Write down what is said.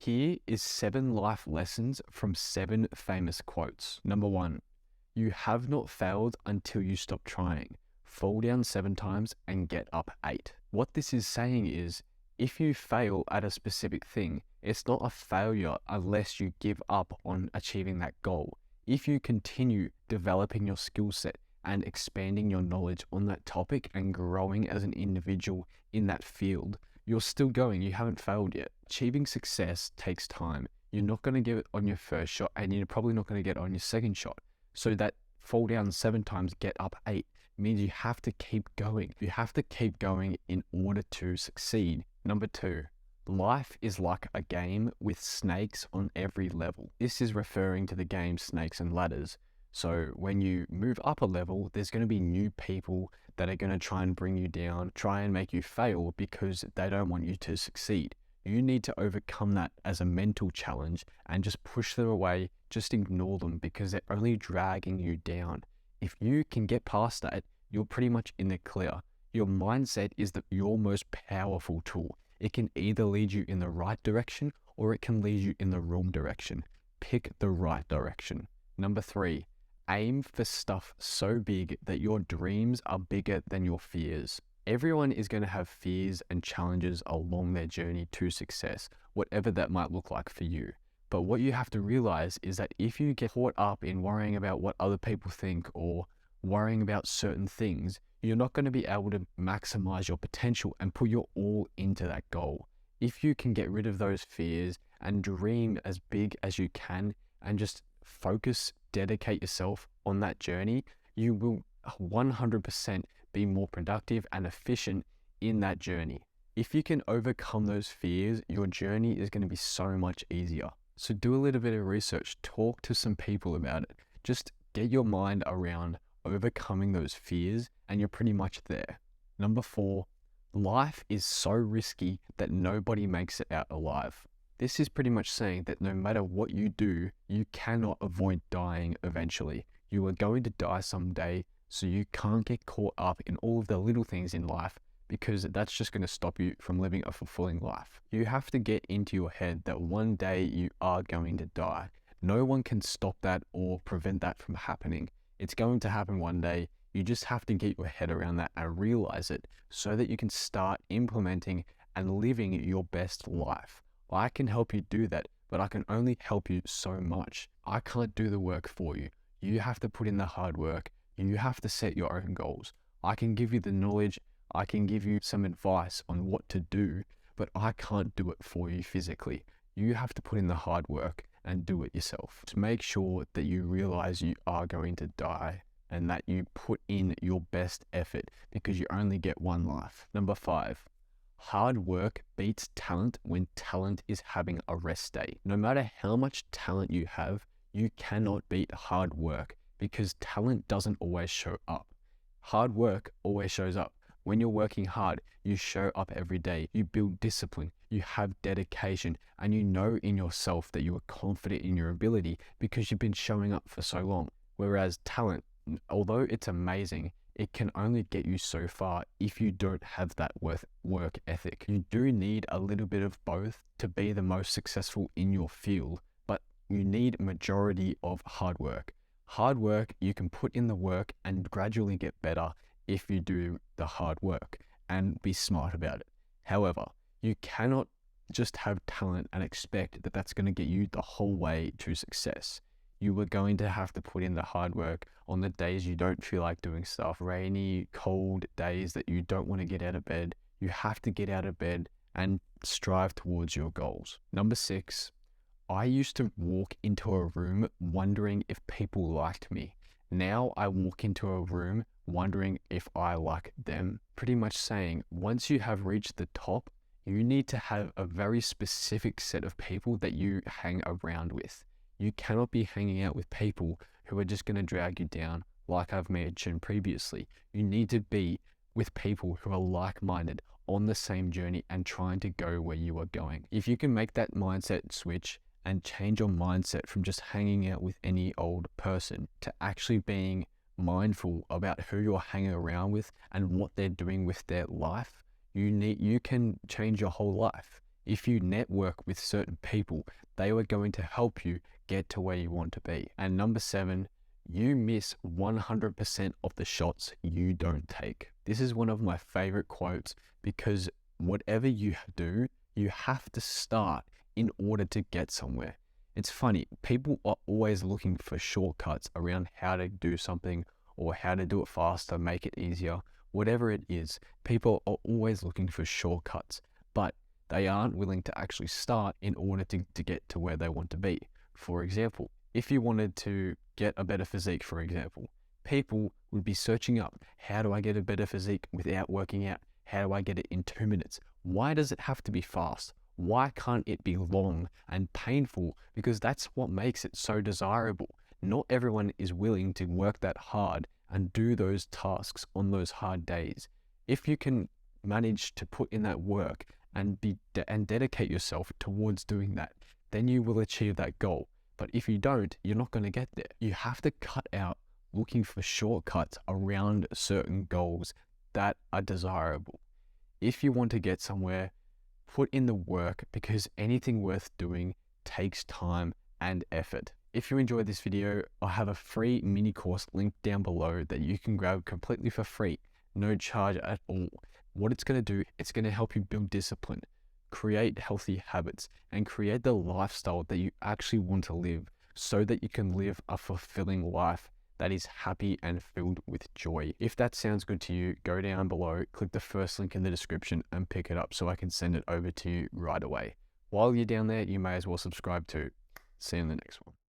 Here is 7 life lessons from 7 famous quotes. Number 1, you have not failed until you stop trying. Fall down 7 times and get up 8. What this is saying is, if you fail at a specific thing, it's not a failure unless you give up on achieving that goal. If you continue developing your skill set and expanding your knowledge on that topic and growing as an individual in that field, you're still going, you haven't failed yet. Achieving success takes time. You're not going to get it on your first shot, and you're probably not going to get it on your second shot. So that fall down 7 times, get up 8 means you have to keep going. You have to keep going in order to succeed. Number 2, life is like a game with snakes on every level. This is referring to the game Snakes and Ladders. So when you move up a level, there's going to be new people that are going to try and bring you down, try and make you fail because they don't want you to succeed. You need to overcome that as a mental challenge and just push them away, just ignore them because they're only dragging you down. If you can get past that, you're pretty much in the clear. Your mindset is your most powerful tool. It can either lead you in the right direction or it can lead you in the wrong direction. Pick the right direction. Number 3, aim for stuff so big that your dreams are bigger than your fears. Everyone is going to have fears and challenges along their journey to success, whatever that might look like for you. But what you have to realize is that if you get caught up in worrying about what other people think or worrying about certain things, you're not going to be able to maximize your potential and put your all into that goal. If you can get rid of those fears and dream as big as you can and just focus, dedicate yourself on that journey, you will 100% be more productive and efficient in that journey. If you can overcome those fears, your journey is going to be so much easier. So do a little bit of research, talk to some people about it. Just get your mind around overcoming those fears and you're pretty much there. Number 4, life is so risky that nobody makes it out alive. This is pretty much saying that no matter what you do, you cannot avoid dying eventually. You are going to die someday, so you can't get caught up in all of the little things in life because that's just going to stop you from living a fulfilling life. You have to get into your head that one day you are going to die. No one can stop that or prevent that from happening. It's going to happen one day. You just have to get your head around that and realize it so that you can start implementing and living your best life. I can help you do that, but I can only help you so much. I can't do the work for you. You have to put in the hard work. You have to set your own goals. I can give you the knowledge. I can give you some advice on what to do, but I can't do it for you physically. You have to put in the hard work and do it yourself. Just make sure that you realize you are going to die and that you put in your best effort because you only get one life. Number 5, hard work beats talent when talent is having a rest day. No matter how much talent you have, you cannot beat hard work because talent doesn't always show up. Hard work always shows up. When you're working hard, you show up every day. You build discipline, you have dedication, and you know in yourself that you are confident in your ability because you've been showing up for so long. Whereas talent, although it's amazing, it can only get you so far if you don't have that work ethic. You do need a little bit of both to be the most successful in your field, but you need majority of hard work. Hard work, you can put in the work and gradually get better if you do the hard work and be smart about it. However, you cannot just have talent and expect that that's going to get you the whole way to success. You are going to have to put in the hard work on the days you don't feel like doing stuff, rainy, cold days that you don't want to get out of bed. You have to get out of bed and strive towards your goals. Number 6, I used to walk into a room wondering if people liked me. Now I walk into a room wondering if I like them. Pretty much saying, once you have reached the top, you need to have a very specific set of people that you hang around with. You cannot be hanging out with people who are just going to drag you down, like I've mentioned previously. You need to be with people who are like-minded, on the same journey and trying to go where you are going. If you can make that mindset switch and change your mindset from just hanging out with any old person to actually being mindful about who you're hanging around with and what they're doing with their life, you can change your whole life. If you network with certain people, they are going to help you get to where you want to be. And number 7, you miss 100% of the shots you don't take. This is one of my favorite quotes because whatever you do, you have to start in order to get somewhere. It's funny, people are always looking for shortcuts around how to do something or how to do it faster, make it easier, whatever it is. People are always looking for shortcuts, but they aren't willing to actually start in order to get to where they want to be. For example, if you wanted to get a better physique, for example, people would be searching up, how do I get a better physique without working out? How do I get it in 2 minutes? Why does it have to be fast? Why can't it be long and painful? Because that's what makes it so desirable. Not everyone is willing to work that hard and do those tasks on those hard days. If you can manage to put in that work and dedicate yourself towards doing that, then you will achieve that goal. But if you don't, you're not going to get there. You have to cut out looking for shortcuts around certain goals that are desirable. If you want to get somewhere, put in the work, because anything worth doing takes time and effort. If you enjoyed this video, I have a free mini course linked down below that you can grab completely for free, no charge at all. What it's going to do, it's going to help you build discipline, create healthy habits, and create the lifestyle that you actually want to live so that you can live a fulfilling life that is happy and filled with joy. If that sounds good to you, go down below, click the first link in the description and pick it up so I can send it over to you right away. While you're down there, you may as well subscribe too. See you in the next one.